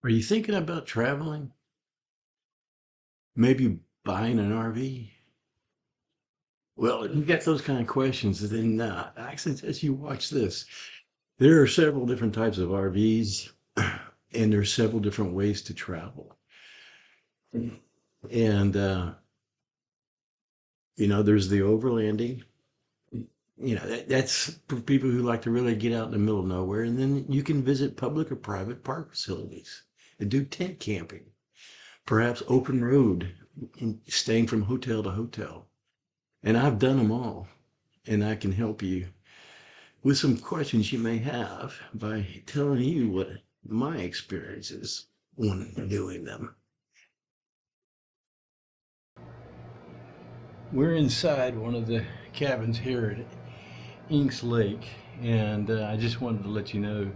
Are you thinking about traveling? Maybe buying an RV? Well, if you got those kind of questions, then I suggest you watch this. There are several different types of RVs, and there's several different ways to travel. And there's the overlanding. That's for people who like to really get out in the middle of nowhere. And then you can visit public or private park facilities and do tent camping, perhaps open road, and staying from hotel to hotel. And I've done them all, and I can help you with some questions you may have by telling you what my experience is when doing them. We're inside one of the cabins here at Inks Lake, and I just wanted to let you know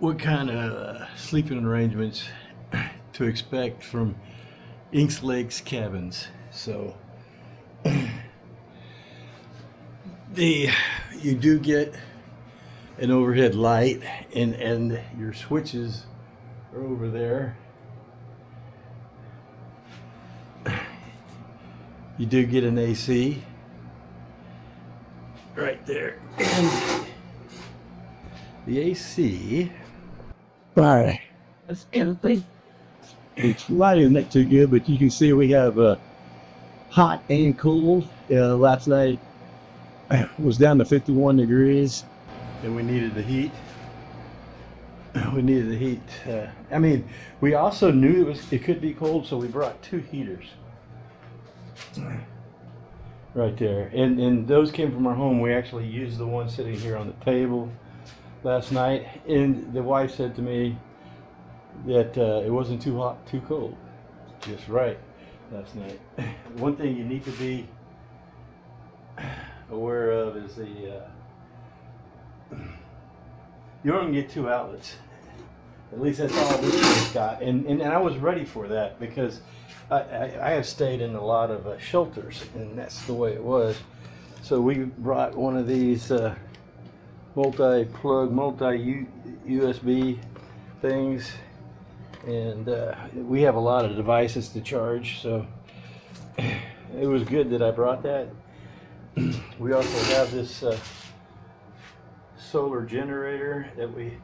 what kind of sleeping arrangements to expect from Inks Lake's cabins. So you do get an overhead light, and your switches are over there. You do get an AC right there, and the AC. All right, that's everything. It's lighting not too good, but you can see we have hot and cool. Last night was down to 51 degrees, and we needed the heat. We needed the heat. We also knew it could be cold, so we brought two heaters right there, and those came from our home. We actually used the one sitting here on the table last night, and the wife said to me that it wasn't too hot, too cold, just right last night. One thing you need to be aware of is you only get two outlets. At least that's all this place got, and I was ready for that because I have stayed in a lot of shelters, and that's the way it was. So we brought one of these multi-plug, multi-USB things, and we have a lot of devices to charge, so it was good that I brought that. We also have this solar generator that we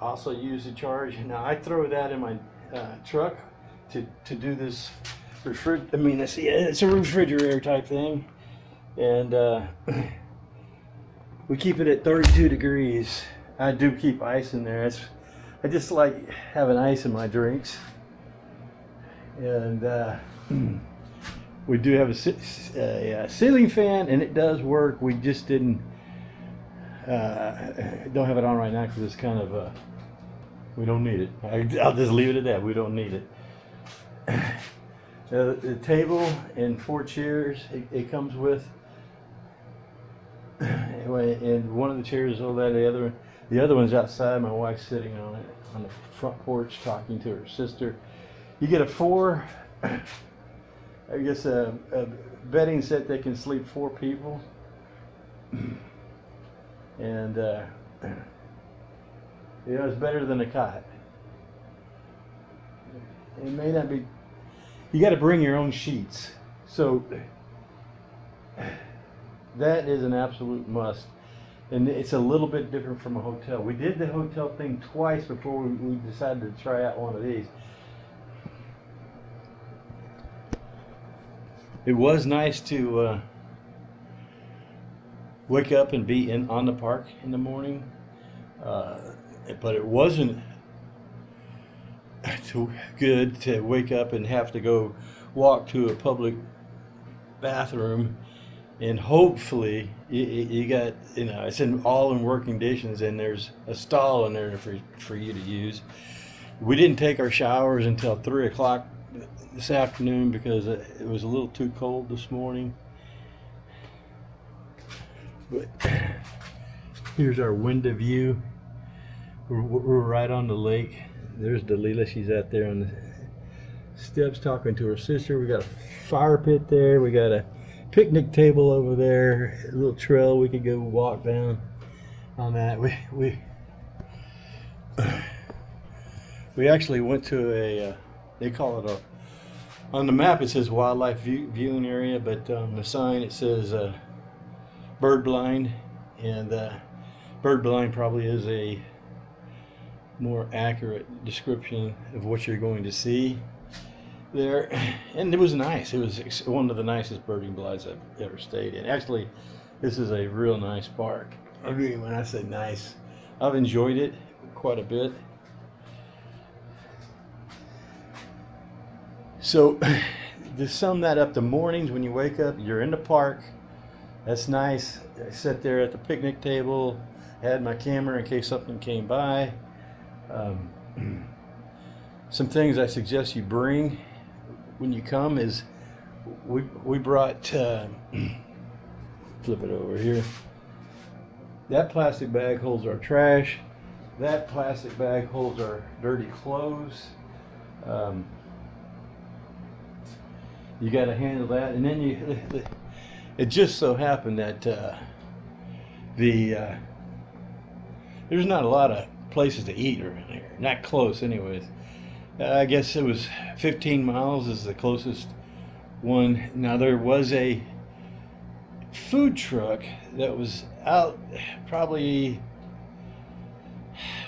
also use to charge. Now I throw that in my truck to do this it's a refrigerator type thing, and we keep it at 32 degrees. I do keep ice in there. I just like having ice in my drinks, and we do have a ceiling fan, and it does work. We just don't have it on right now because it's kind of we don't need it. I'll just leave it at that. We don't need it. The table and 4 chairs it comes with. Anyway, and one of the chairs is over there. The other one's outside. My wife's sitting on it on the front porch talking to her sister. You get a bedding set that can sleep 4 people, and it's better than a cot. It may not be. You got to bring your own sheets, so that is an absolute must. And it's a little bit different from a hotel. We did the hotel thing twice before we decided to try out one of these. It was nice to wake up and be on the park in the morning, but it wasn't too good to wake up and have to go walk to a public bathroom, and hopefully you got it's all in working conditions, and there's a stall in there for you to use. We didn't take our showers until 3 o'clock this afternoon because it was a little too cold this morning. But here's our window view. We're right on the lake. There's Delilah. She's out there on the steps talking to her sister. We got a fire pit there. We got a picnic table over there. A little trail we could go walk down on that. We actually went to they call it on the map it says wildlife viewing area, but on the sign it says bird blind, and bird blind probably is a more accurate description of what you're going to see there. And it was nice. It was one of the nicest birding blinds I've ever stayed in. Actually, this is a real nice park. I mean, when I say nice, I've enjoyed it quite a bit. So to sum that up, the mornings when you wake up, you're in the park. That's nice. I sat there at the picnic table, had my camera in case something came by. Some things I suggest you bring when you come is we brought flip it over here. That plastic bag holds our trash. That plastic bag holds our dirty clothes. You got to handle that, and then it just so happened that there's not a lot of places to eat around here, not close anyways. I guess it was 15 miles is the closest one. Now there was a food truck that was out probably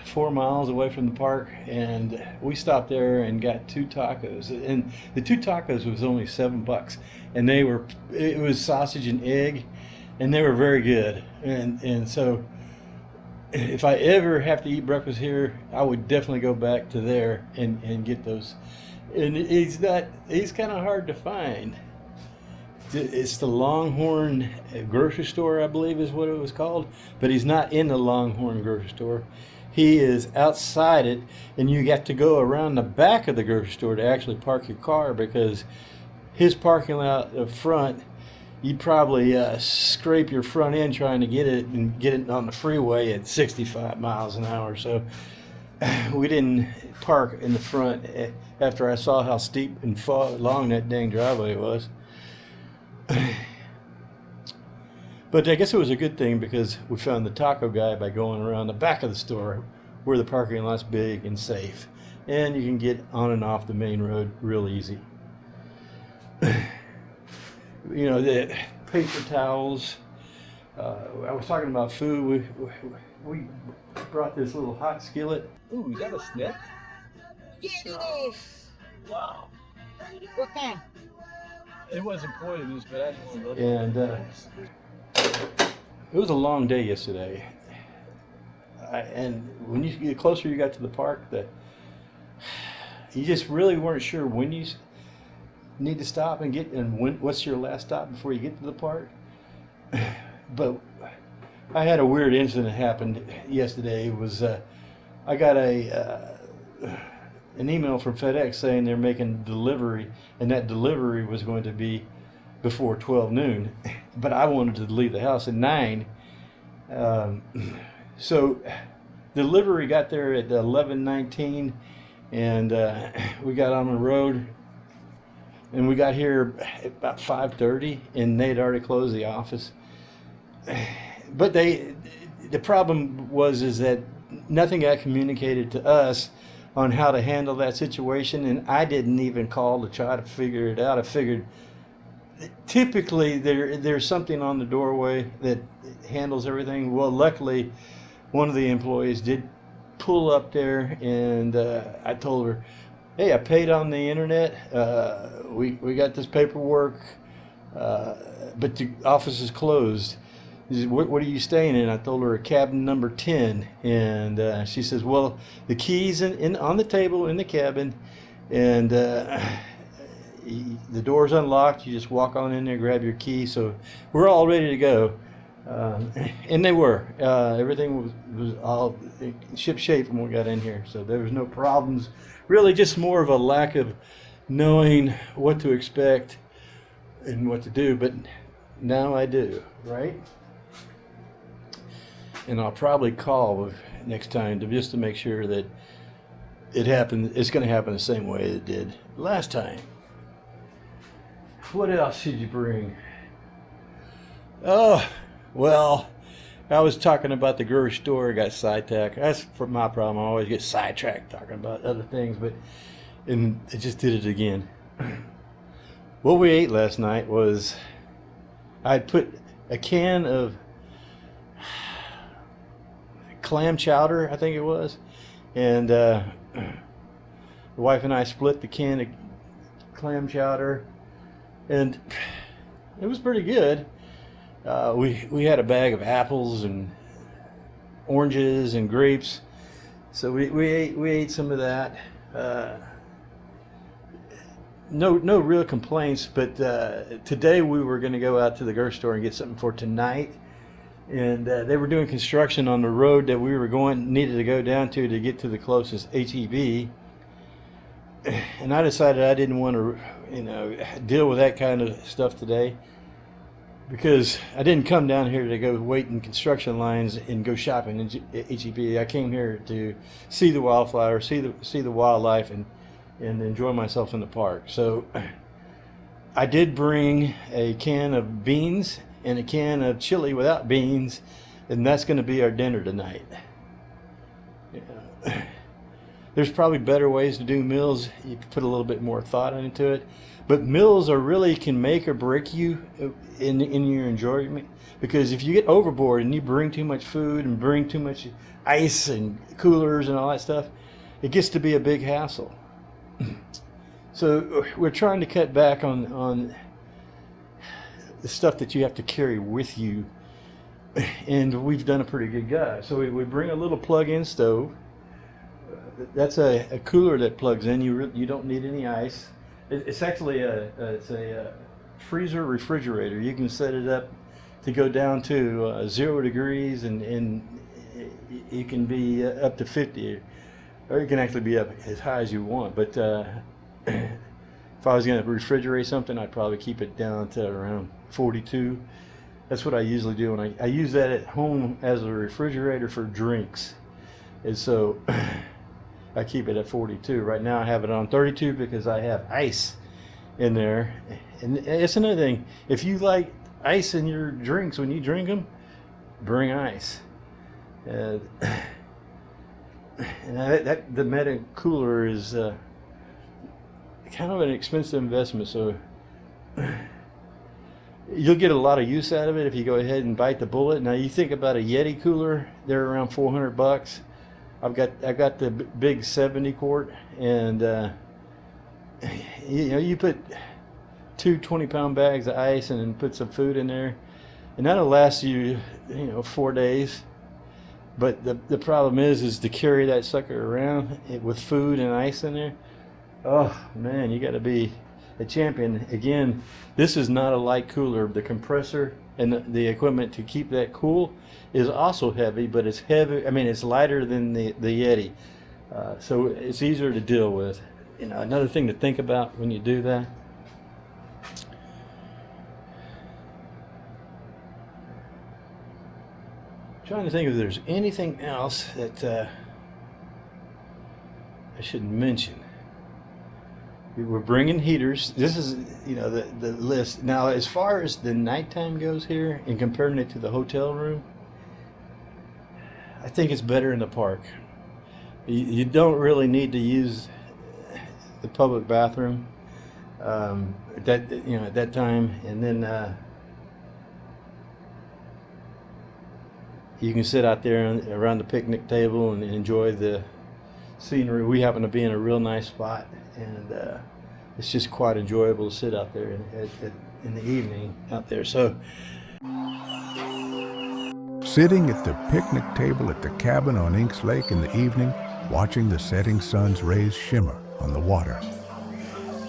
4 miles away from the park, and we stopped there and got 2 tacos, and the 2 tacos was only $7, and it was sausage and egg, and they were very good. And so if I ever have to eat breakfast here, I would definitely go back to there and get those. And he's kind of hard to find. It's the Longhorn grocery store, I believe is what it was called, but he's not in the Longhorn grocery store. He is outside it, and you got to go around the back of the grocery store to actually park your car, because his parking lot up front, you'd probably scrape your front end trying to get it on the freeway at 65 miles an hour. So we didn't park in the front after I saw how steep and long that dang driveway was. But I guess it was a good thing, because we found the taco guy by going around the back of the store where the parking lot's big and safe, and you can get on and off the main road real easy. You know, the paper towels. I was talking about food. We brought this little hot skillet. Ooh, is that a snake? Yeah, it is. Wow. What kind? It wasn't poisonous, but I didn't want to look. And it was a long day yesterday. And when you get closer you got to the park, you just really weren't sure when you need to stop and what's your last stop before you get to the park. But I had a weird incident happen yesterday. It was I got an email from FedEx saying they're making delivery, and that delivery was going to be before 12 noon, but I wanted to leave the house at 9. So delivery got there at 11:19, and we got on the road, and we got here at about 5:30, and they'd already closed the office. But the problem is that nothing got communicated to us on how to handle that situation, and I didn't even call to try to figure it out. I figured typically there's something on the doorway that handles everything. Well, luckily one of the employees did pull up there, and I told her, hey, I paid on the internet, we got this paperwork, but the office is closed. She said, what are you staying in? I told her cabin number 10, and she says, well, the key's on the table in the cabin, and the door's unlocked. You just walk on in there, grab your key. So we're all ready to go, and they were. Everything was all ship shape when we got in here, so there was no problems. Really, just more of a lack of knowing what to expect and what to do. But now I do, right? And I'll probably call next time just to make sure that it happened. It's going to happen the same way it did last time. What else should you bring? Oh, well, I was talking about the grocery store. I got sidetracked. That's for my problem. I always get sidetracked talking about other things, and I just did it again. What we ate last night was, I'd put a can of clam chowder, I think it was, and the wife and I split the can of clam chowder, and it was pretty good. We had a bag of apples and oranges and grapes, so we ate some of that. No real complaints, but today we were going to go out to the grocery store and get something for tonight, and they were doing construction on the road that we were needed to go down to get to the closest HEB, and I decided I didn't want to deal with that kind of stuff today, because I didn't come down here to go wait in construction lines and go shopping in HEB. I came here to see the wildflowers, see the wildlife, and enjoy myself in the park. So I did bring a can of beans and a can of chili without beans, and that's going to be our dinner tonight. There's probably better ways to do meals. You can put a little bit more thought into it, but meals can make or break you in your enjoyment, because if you get overboard and you bring too much food and bring too much ice and coolers and all that stuff, it gets to be a big hassle. So we're trying to cut back on the stuff that you have to carry with you, and we've done a pretty good job. So we bring a little plug-in stove. That's a cooler that plugs in. You don't need any ice. It's actually a freezer refrigerator. You can set it up to go down to 0 degrees, and it can be up to 50. Or it can actually be up as high as you want. But if I was going to refrigerate something, I'd probably keep it down to around 42. That's what I usually do. And I use that at home as a refrigerator for drinks. And so I keep it at 42. Right now I have it on 32 because I have ice in there. And it's another thing. If you like ice in your drinks when you drink them, bring ice. And the Meta cooler is kind of an expensive investment, so you'll get a lot of use out of it if you go ahead and bite the bullet. Now you think about a Yeti cooler; they're around $400. I've got the big 70 quart, and you put 2 20-pound bags of ice and then put some food in there, and that'll last you 4 days. But the problem is to carry that sucker around with food and ice in there. Oh man, you got to be a champion. Again, this is not a light cooler. The compressor and the equipment to keep that cool is also heavy, but it's heavy. I mean, it's lighter than the Yeti, so it's easier to deal with. Another thing to think about when you do that. Trying to think if there's anything else that I should mention. We're bringing heaters. This is, the list. Now, as far as the nighttime goes here and comparing it to the hotel room, I think it's better in the park. You don't really need to use the public bathroom at that time, and then you can sit out there around the picnic table and enjoy the scenery. We happen to be in a real nice spot, and it's just quite enjoyable to sit out there in the evening out there. So, sitting at the picnic table at the cabin on Inks Lake in the evening, watching the setting sun's rays shimmer on the water.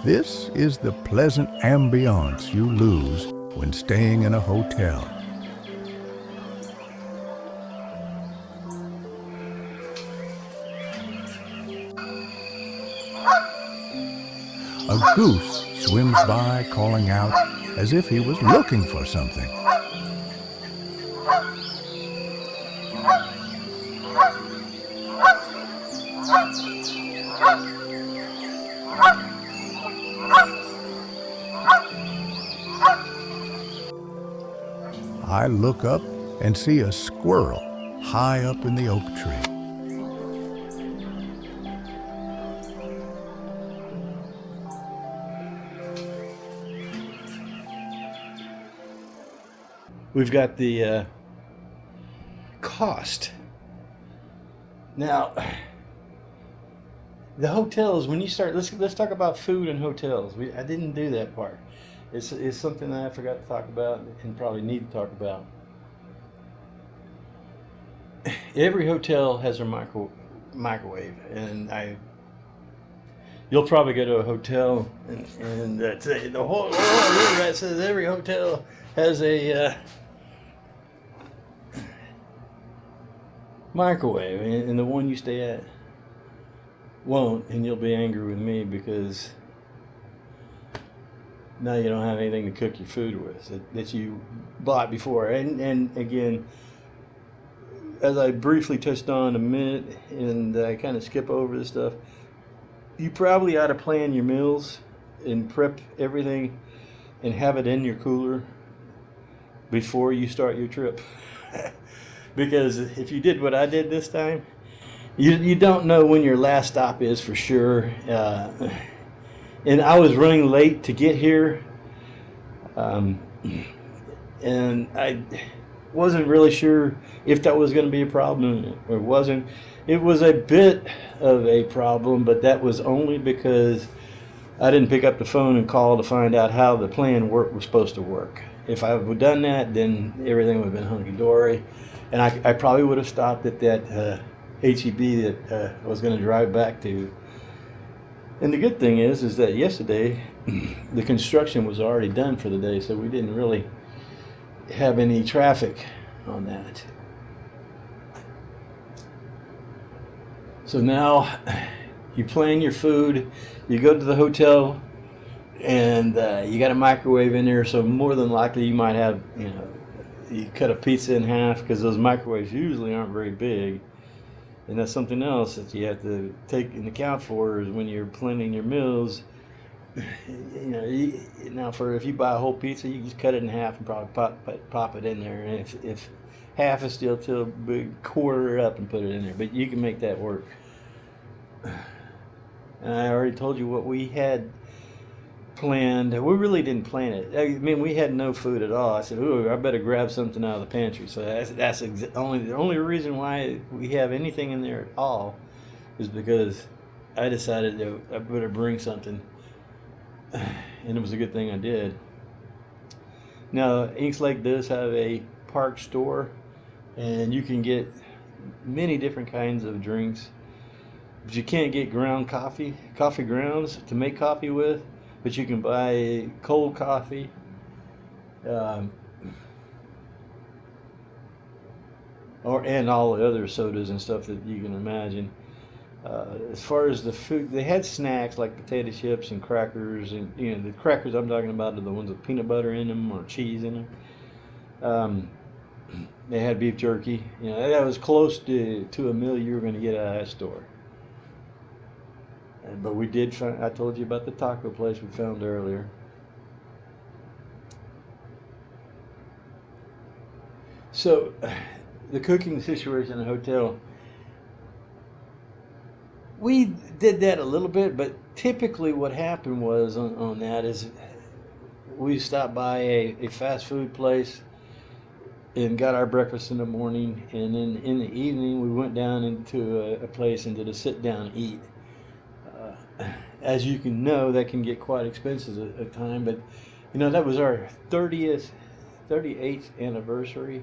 This is the pleasant ambiance you lose when staying in a hotel. A goose swims by calling out as if he was looking for something. I look up and see a squirrel high up in the oak tree. We've got the cost. Now, the hotels, when you start, let's talk about food and hotels. I didn't do that part. It's something that I forgot to talk about and probably need to talk about. Every hotel has a microwave, and you'll probably go to a hotel and the whole that says every hotel has a microwave, and the one you stay at won't, and you'll be angry with me because now you don't have anything to cook your food with that you bought before. And again, as I briefly touched on a minute, and I kind of skip over this stuff, you probably ought to plan your meals and prep everything and have it in your cooler before you start your trip. Because if you did what I did this time, you don't know when your last stop is for sure. And I was running late to get here, and I wasn't really sure if that was going to be a problem or wasn't. It was a bit of a problem, but that was only because I didn't pick up the phone and call to find out how the plan was supposed to work. If I would have done that, then everything would have been hunky-dory. And I probably would have stopped at that H-E-B that I was going to drive back to. And the good thing is that yesterday the construction was already done for the day, so we didn't really have any traffic on that. So now you plan your food, you go to the hotel, and you got a microwave in there, so more than likely you might have, you cut a pizza in half, because those microwaves usually aren't very big. And that's something else that you have to take into account for, is when you're planning your meals. Now if you buy a whole pizza, you just cut it in half and probably pop it in there. And if half is still too big, quarter it up and put it in there. But you can make that work. And I already told you what we had planned. We really didn't plan it. I mean, we had no food at all. I said, "Ooh, I better grab something out of the pantry." So that's the only reason why we have anything in there at all is because I decided that I better bring something, and it was a good thing I did. Now, Inks Lake does have a park store, and you can get many different kinds of drinks, but you can't get ground coffee grounds to make coffee with. But you can buy cold coffee, and all the other sodas and stuff that you can imagine. As far as the food, they had snacks like potato chips and crackers, and the crackers I'm talking about are the ones with peanut butter in them or cheese in them. They had beef jerky. That was close to a meal you were going to get out of that store. But we did find, I told you about the taco place we found earlier. So, the cooking situation in the hotel, we did that a little bit, but typically what happened was on that is we stopped by a fast food place and got our breakfast in the morning, and then in the evening we went down into a place and did a sit-down eat. As you can know, that can get quite expensive at a time, but that was our 38th anniversary,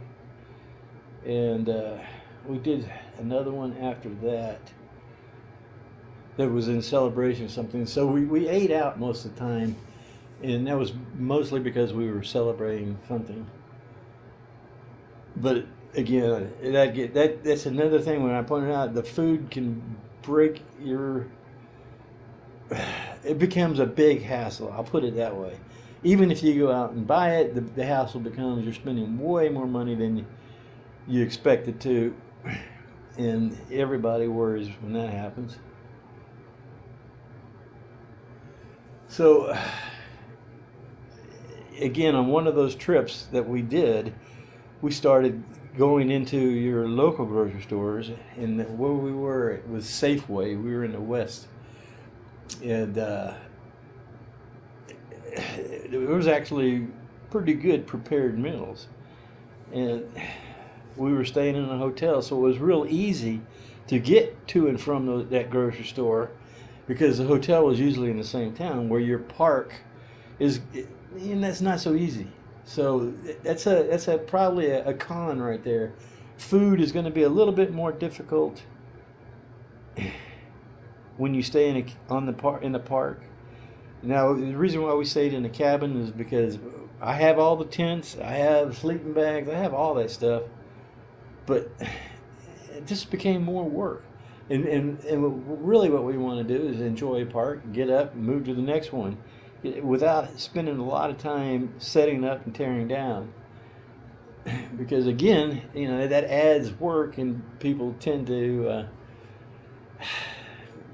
and we did another one after that was in celebration of something. So we ate out most of the time, and that was mostly because we were celebrating something. But again, that's another thing when I pointed out the food can break your. It becomes a big hassle. I'll put it that way. Even if you go out and buy it, the hassle becomes you're spending way more money than you expected to, and everybody worries when that happens. So, again, on one of those trips that we did, we started going into your local grocery stores, and where we were, it was Safeway. We were in the West, and it was actually pretty good prepared meals, and we were staying in a hotel, so it was real easy to get to and from that grocery store, because the hotel was usually in the same town where your park is, and that's not so easy. So that's probably a con right there. Food is going to be a little bit more difficult when you stay in the park. Now, the reason why we stayed in the cabin is because I have all the tents, I have sleeping bags, I have all that stuff, but it just became more work. And really what we want to do is enjoy a park, get up, and move to the next one, without spending a lot of time setting up and tearing down. Because again, that adds work, and people tend to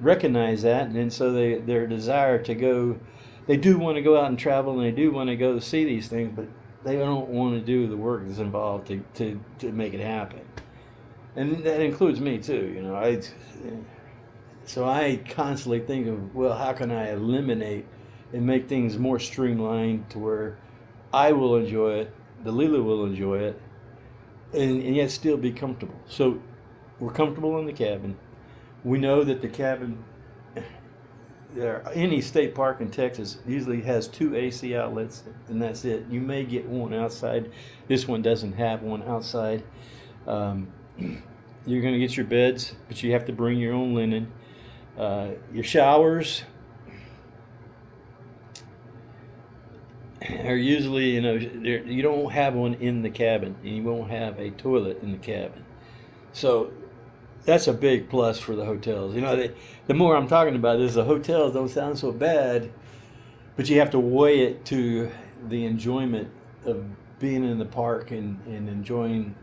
recognize that, and so their desire to go, they do want to go out and travel, and they do want to go see these things, but they don't want to do the work that's involved to make it happen. And that includes me too. So I constantly think of, well, how can I eliminate and make things more streamlined to where I will enjoy it, Delilah will enjoy it, and yet still be comfortable. So we're comfortable in the cabin. We know that the cabin, any state park in Texas usually has 2 AC outlets, and that's it. You may get one outside. This one doesn't have one outside. You're going to get your beds, but you have to bring your own linen. Your showers are usually, you don't have one in the cabin, and you won't have a toilet in the cabin. So that's a big plus for the hotels. The more I'm talking about this, the hotels don't sound so bad, but you have to weigh it to the enjoyment of being in the park and enjoying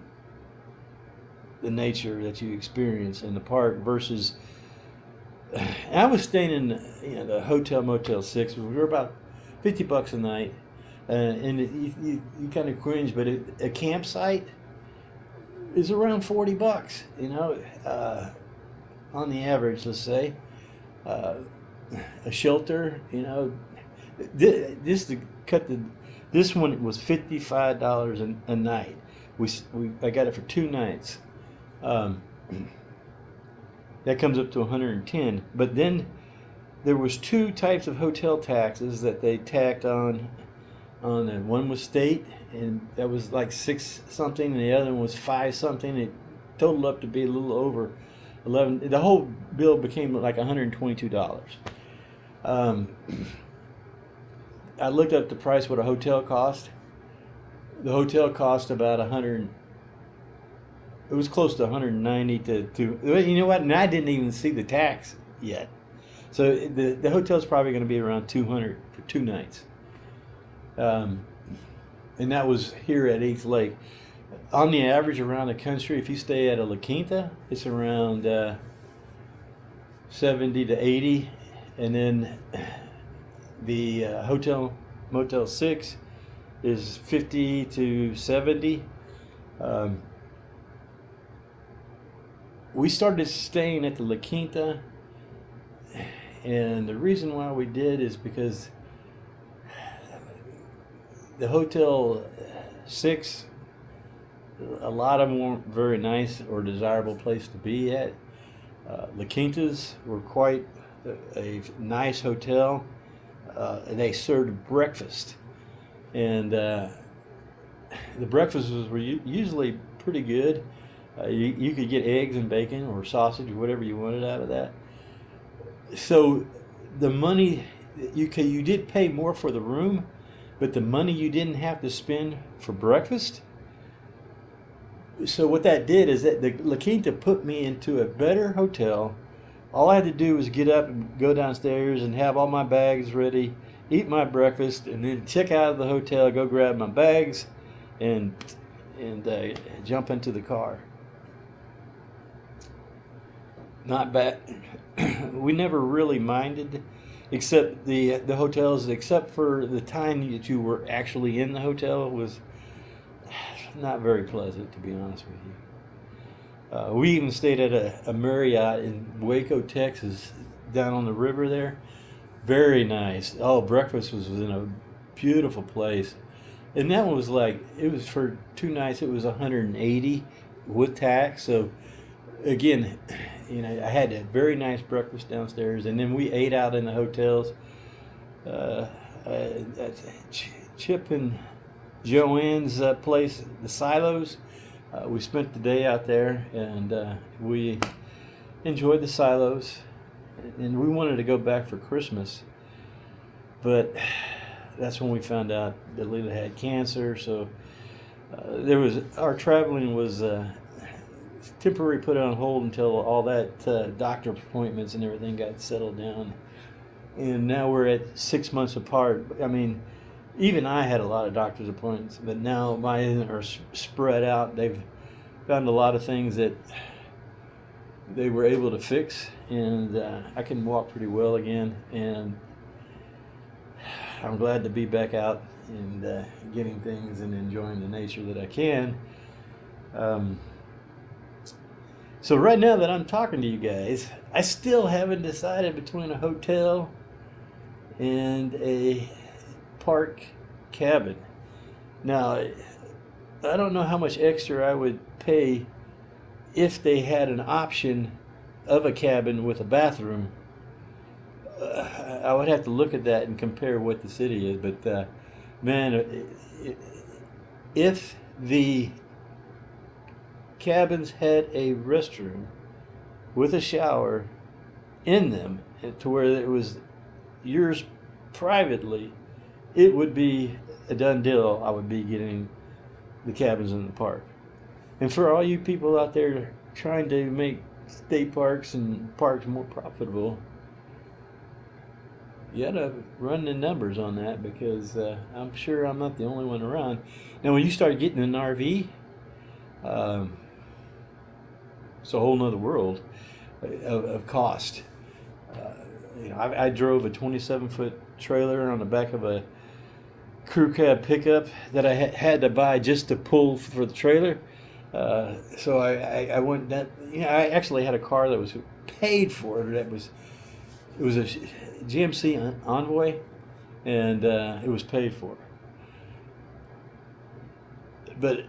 the nature that you experience in the park versus. I was staying in the Hotel Motel 6. We were about $50 a night, and you kind of cringe, but a campsite is around $40. On the average, let's say. A shelter, this one was $55 a night. I got it for 2 nights. That comes up to $110. But then there was 2 types of hotel taxes that they tacked on it. One was state, and that was like 6 something, and the other one was 5 something. It totaled up to be a little over 11. The whole bill became like $122. I looked up the price what a hotel cost. The hotel cost about it was close to 190 to you know what? And I didn't even see the tax yet. So the hotel's probably going to be around $200 for 2 nights. And that was here at East Lake. On the average around the country, if you stay at a La Quinta, it's around 70 to 80. And then the Hotel Motel 6 is 50 to 70. We started staying at the La Quinta, and the reason why we did is because the Hotel 6, a lot of them weren't very nice or desirable place to be at. La Quintas were quite a nice hotel. They served breakfast, and the breakfasts were usually pretty good. You could get eggs and bacon or sausage or whatever you wanted out of that. So the money, you did pay more for the room, but the money you didn't have to spend for breakfast. So what that did is that the La Quinta put me into a better hotel. All I had to do was get up and go downstairs and have all my bags ready, eat my breakfast, and then check out of the hotel, go grab my bags, and jump into the car. Not bad. We never really minded, except the hotels, except for the time that you were actually in the hotel, was not very pleasant, to be honest with you. We even stayed at a Marriott in Waco, Texas, down on the river there. Very nice. Oh, breakfast was in a beautiful place. And that one was like, it was for 2 nights, it was 180 with tax. So again, I had a very nice breakfast downstairs, and then we ate out in the hotels. Chip and Joanne's place, the Silos. We spent the day out there, and we enjoyed the Silos. And we wanted to go back for Christmas, but that's when we found out that Lila had cancer. So our traveling was temporarily put on hold until all that doctor appointments and everything got settled down. And now we're at 6 months apart. I mean, even I had a lot of doctor's appointments, but now mine are spread out. They've found a lot of things that they were able to fix, and I can walk pretty well again. And I'm glad to be back out and getting things and enjoying the nature that I can. So right now that I'm talking to you guys, I still haven't decided between a hotel and a park cabin. Now, I don't know how much extra I would pay if they had an option of a cabin with a bathroom. I would have to look at that and compare what the city is. But man, if the cabins had a restroom with a shower in them, to where it was yours privately, it would be a done deal. I would be getting the cabins in the park. And for all you people out there trying to make state parks and parks more profitable, you gotta run the numbers on that, because I'm sure I'm not the only one around. Now, when you start getting an RV, it's a whole nother world of cost. I drove a 27-foot trailer on the back of a crew cab pickup that I had to buy just to pull for the trailer. So I went that. I actually had a car that was paid for. It was a GMC Envoy, and it was paid for. But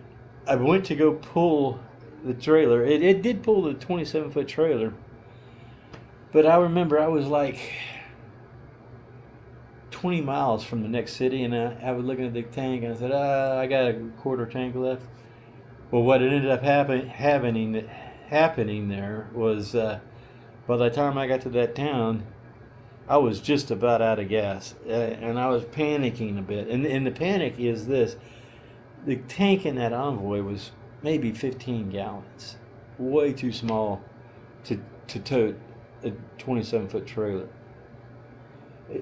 I went to go pull the trailer. It did pull the 27-foot trailer, but I remember I was like 20 miles from the next city, and I was looking at the tank, and I said, I got a quarter tank left. Well, what ended up happening there was, by the time I got to that town, I was just about out of gas, and I was panicking a bit. And the panic is this: the tank in that Envoy was maybe 15 gallons, way too small to tote a 27-foot trailer.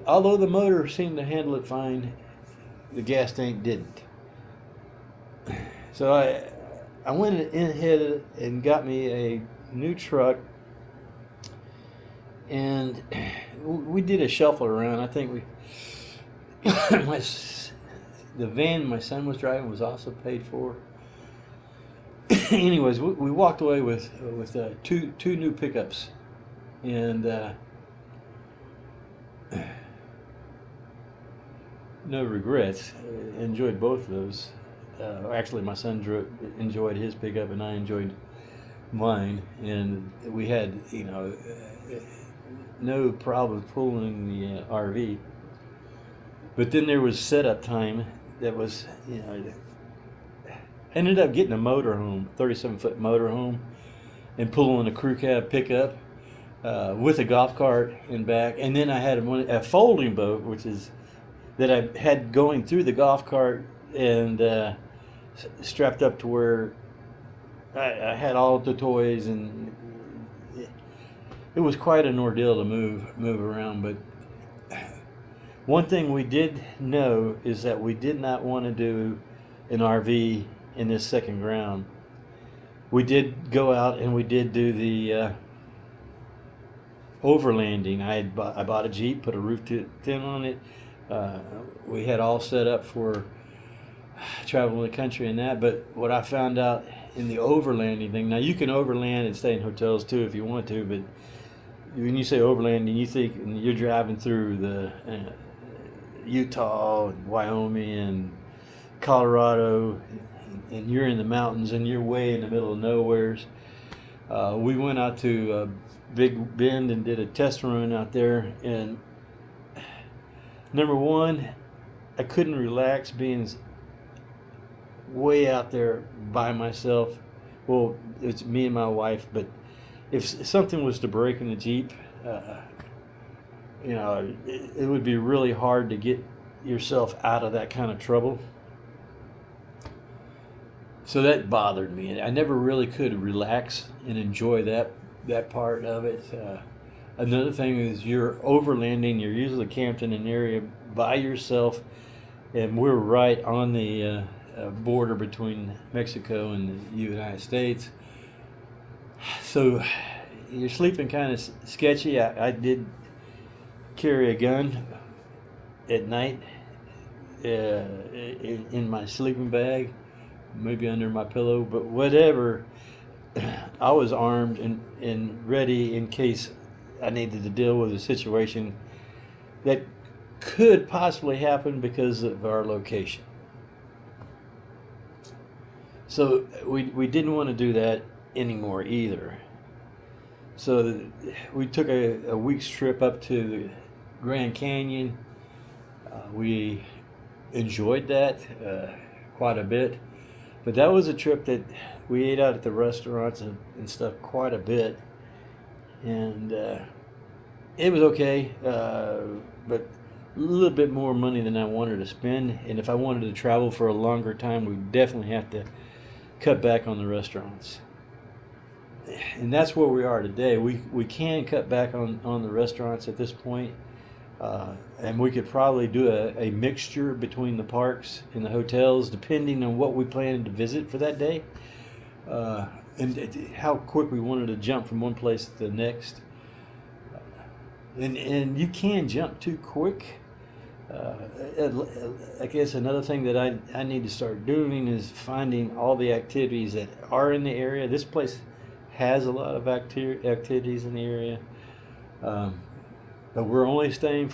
Although the motor seemed to handle it fine, the gas tank didn't. So I went ahead and got me a new truck, and we did a shuffle around. I think the van my son was driving was also paid for. Anyways, we walked away with two new pickups, and no regrets. Enjoyed both of those. Actually, my son enjoyed his pickup, and I enjoyed mine, and we had no problem pulling the RV. But then there was setup time that was, I ended up getting a motorhome, 37-foot motorhome, and pulling a crew cab pickup with a golf cart in back. And then I had a folding boat, that I had going through the golf cart and strapped up to where I had all the toys, and it was quite an ordeal to move around. But one thing we did know is that we did not want to do an RV in this second ground. We did go out and we did do the overlanding. I bought a Jeep, put a roof tent on it. We had all set up for travel the country and that. But what I found out in the overlanding thing, now you can overland and stay in hotels too if you want to, but when you say overlanding, you think you're driving through the Utah and Wyoming and Colorado, and you're in the mountains and you're way in the middle of nowheres. We went out to Big Bend and did a test run out there, and number one, I couldn't relax being way out there by myself. Well, it's me and my wife, but if something was to break in the Jeep, it would be really hard to get yourself out of that kind of trouble. So that bothered me. I never really could relax and enjoy that part of it. Another thing is you're overlanding. You're usually camped in an area by yourself, and we're right on the border between Mexico and the United States. So you're sleeping kind of sketchy. I did carry a gun at night in my sleeping bag, maybe under my pillow, but whatever. I was armed and ready in case I needed to deal with a situation that could possibly happen because of our location. So we didn't want to do that anymore either. So we took a week's trip up to the Grand Canyon. We enjoyed that quite a bit. But that was a trip that we ate out at the restaurants and stuff quite a bit. And it was okay, but a little bit more money than I wanted to spend. And if I wanted to travel for a longer time, we definitely have to cut back on the restaurants. And that's where we are today. We can cut back on the restaurants at this point. And we could probably do a mixture between the parks and the hotels, depending on what we planned to visit for that day, and how quick we wanted to jump from one place to the next. And you can jump too quick. I guess another thing that I need to start doing is finding all the activities that are in the area. This place has a lot of activities in the area. But we're only staying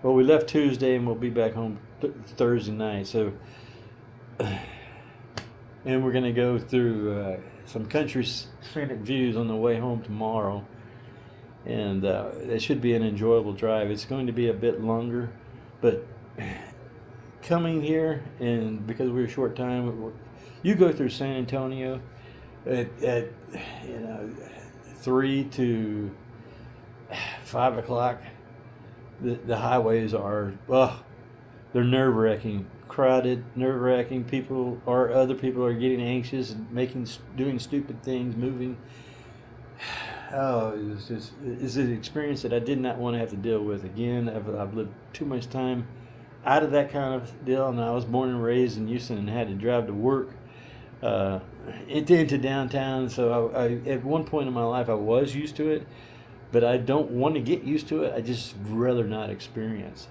we left Tuesday and we'll be back home Thursday night. So, and we're going to go through some country scenic views on the way home tomorrow. And it should be an enjoyable drive. It's going to be a bit longer, but coming here, and because we're a short time, you go through San Antonio at 3 to 5 o'clock. The highways are, they're nerve-wracking, crowded, nerve-wracking. Other people are getting anxious and doing stupid things, moving. It's an experience that I did not want to have to deal with again. I've lived too much time out of that kind of deal, and I was born and raised in Houston and had to drive to work into downtown. So I at one point in my life I was used to it, but I don't want to get used to it. I just rather not experience.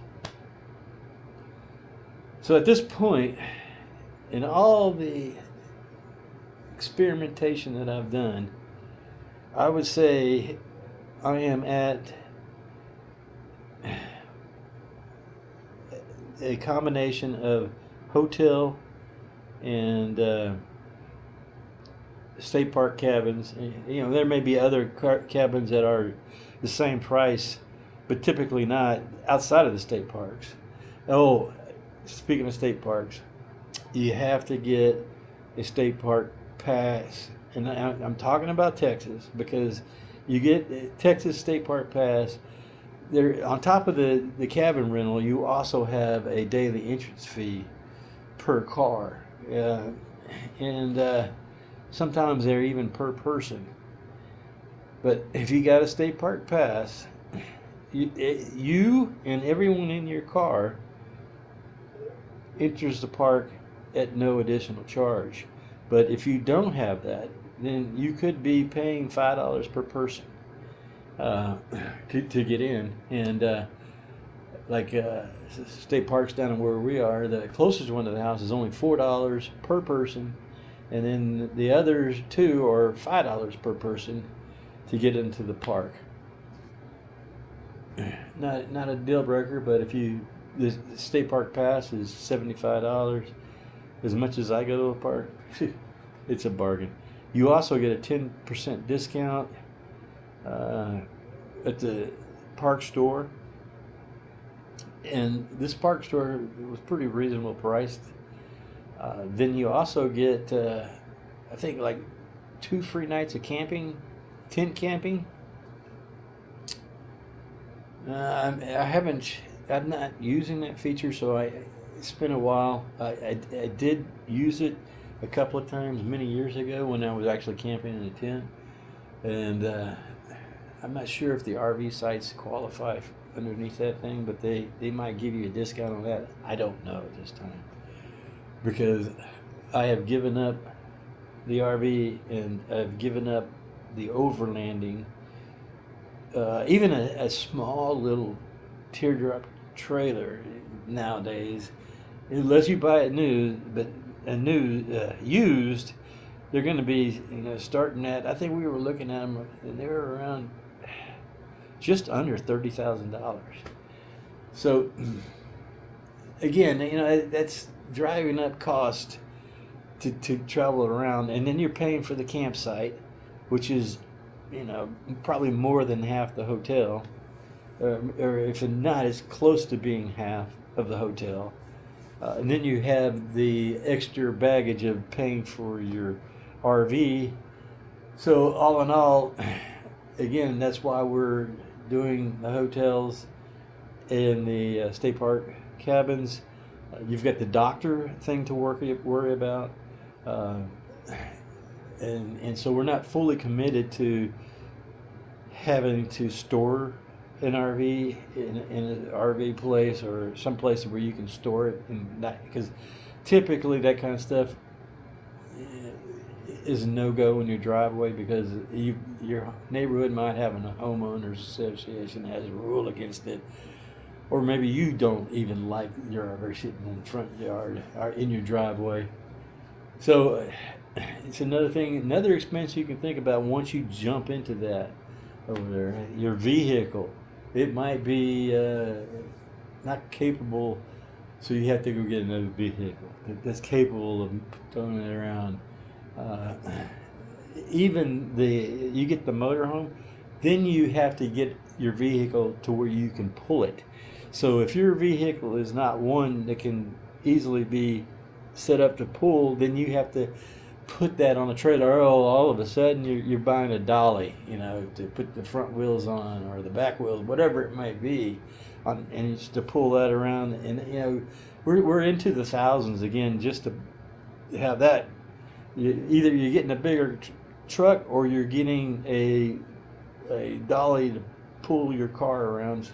So at this point, in all the experimentation that I've done, I would say I am at a combination of hotel and state park cabins. There may be other cabins that are the same price, but typically not outside of the state parks. Oh, speaking of state parks, you have to get a state park pass. And I'm talking about Texas, because you get a Texas State Park Pass. There, on top of the cabin rental, you also have a daily entrance fee per car. And sometimes they're even per person. But if you got a State Park Pass, you and everyone in your car enters the park at no additional charge. But if you don't have that, then you could be paying $5 per person to get in. And like state parks down where we are, the closest one to the house is only $4 per person, and then the other two are $5 per person to get into the park. Not a deal breaker, but if you the state park pass is $75. As much as I go to a park, it's a bargain. You also get a 10% discount at the park store, and this park store was pretty reasonable priced. Then you also get, I think, like 2 free nights of camping, tent camping. I'm not using that feature, so it's been a while. I did use it a couple of times many years ago when I was actually camping in a tent, and I'm not sure if the RV sites qualify underneath that thing, but they might give you a discount on that. I don't know at this time, because I have given up the RV and I've given up the overlanding. Even a small little teardrop trailer nowadays, unless you buy it new, but used, they're going to be, starting at, I think we were looking at them and they were around just under $30,000. So again, that's driving up cost to travel around, and then you're paying for the campsite, which is probably more than half the hotel, or if not, it's close to being half of the hotel. And then you have the extra baggage of paying for your RV. So all in all, again, that's why we're doing the hotels and the state park cabins. You've got the doctor thing to worry about. And so we're not fully committed to having to store an RV in an RV place or some place where you can store it, and not, because typically that kind of stuff is a no-go in your driveway, because your neighborhood might have a homeowners association that has a rule against it, or maybe you don't even like your RV sitting in the front yard or in your driveway. So it's another expense you can think about once you jump into that over there. Your vehicle, it might be not capable, so you have to go get another vehicle that's capable of throwing it around. You get the motorhome, then you have to get your vehicle to where you can pull it. So if your vehicle is not one that can easily be set up to pull, then you have to put that on a trailer. All of a sudden you're buying a dolly, to put the front wheels on, or the back wheels, whatever it might be, and it's to pull that around. And we're into the thousands again just to have that. Either you're getting a bigger truck, or you're getting a dolly to pull your car around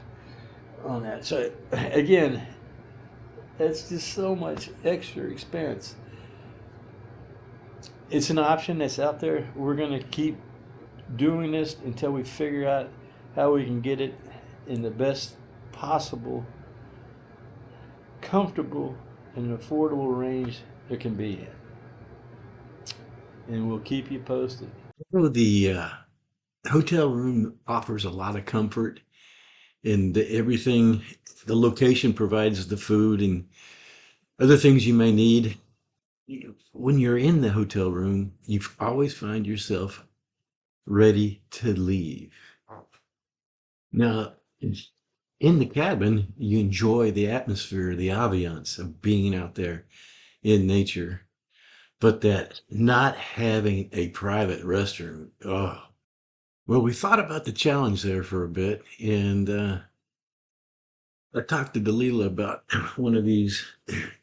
on that. So again, that's just so much extra expense. It's an option that's out there. We're going to keep doing this until we figure out how we can get it in the best possible, comfortable, and affordable range it can be in. And we'll keep you posted. The hotel room offers a lot of comfort, and everything. The location provides the food and other things you may need. When you're in the hotel room, you always find yourself ready to leave. Now, in the cabin, you enjoy the atmosphere, the ambiance of being out there in nature, but that not having a private restroom, oh. Well, we thought about the challenge there for a bit, and I talked to Dalila about one of these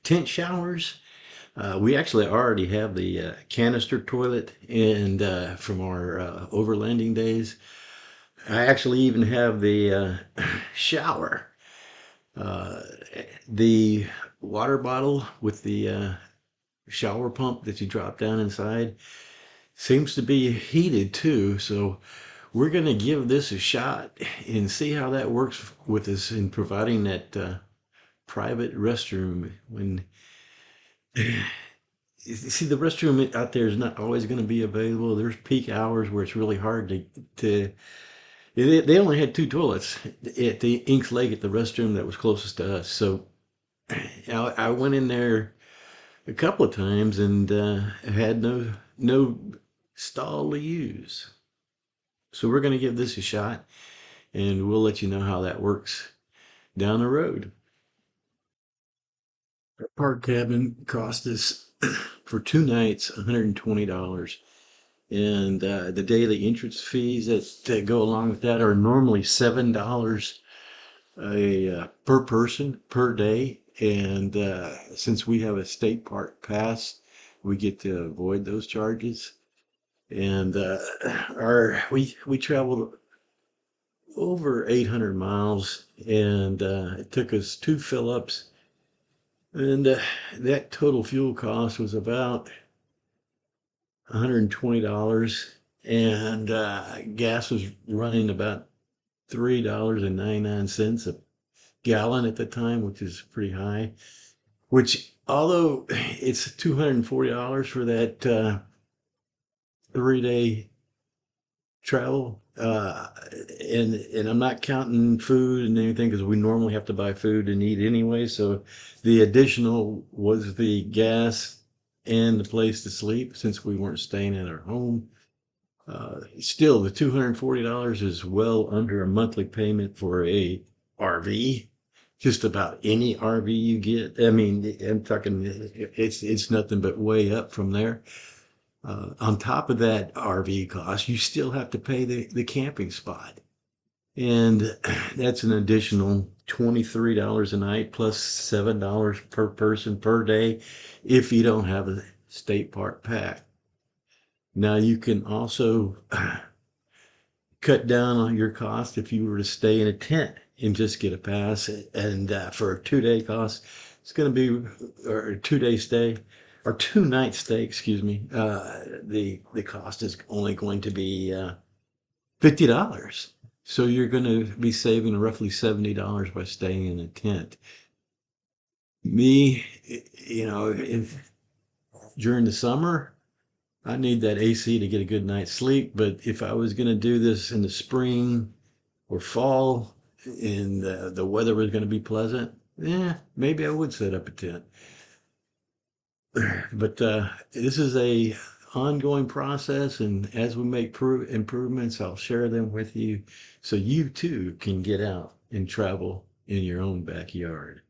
tent showers. We actually already have the canister toilet, and from our overlanding days, I actually even have the shower. The water bottle with the shower pump that you drop down inside seems to be heated too, so we're going to give this a shot and see how that works with us in providing that private restroom. When you see, the restroom out there is not always going to be available. There's peak hours where it's really hard to they only had 2 toilets at the Inks Lake at the restroom that was closest to us. So I went in there a couple of times and had no stall to use. So we're going to give this a shot, and we'll let you know how that works down the road. Our park cabin cost us for 2 nights $120, and the daily entrance fees that go along with that are normally $7 per person per day. And since we have a state park pass, we get to avoid those charges. And we traveled over 800 miles, and it took us 2 fill-ups, and that total fuel cost was about $120, and gas was running about $3.99 a gallon at the time, which is pretty high. Which, although it's $240 for that 3-day travel, and I'm not counting food and anything because we normally have to buy food and eat anyway. So the additional was the gas and the place to sleep since we weren't staying at our home. Still, the $240 is well under a monthly payment for a RV. Just about any RV you get. I mean, I'm talking, it's nothing but way up from there. On top of that RV cost, you still have to pay the camping spot. And that's an additional $23 a night plus $7 per person per day if you don't have a state park pack. Now you can also cut down on your cost if you were to stay in a tent and just get a pass. And for a 2-day cost, it's going to be, or a 2-day stay, or 2-night stay, excuse me. The cost is only going to be $50. So you're going to be saving roughly $70 by staying in a tent. Me, during the summer, I need that AC to get a good night's sleep. But if I was going to do this in the spring or fall and the weather was going to be pleasant, maybe I would set up a tent. But this is a ongoing process, and as we make improvements, I'll share them with you so you too can get out and travel in your own backyard.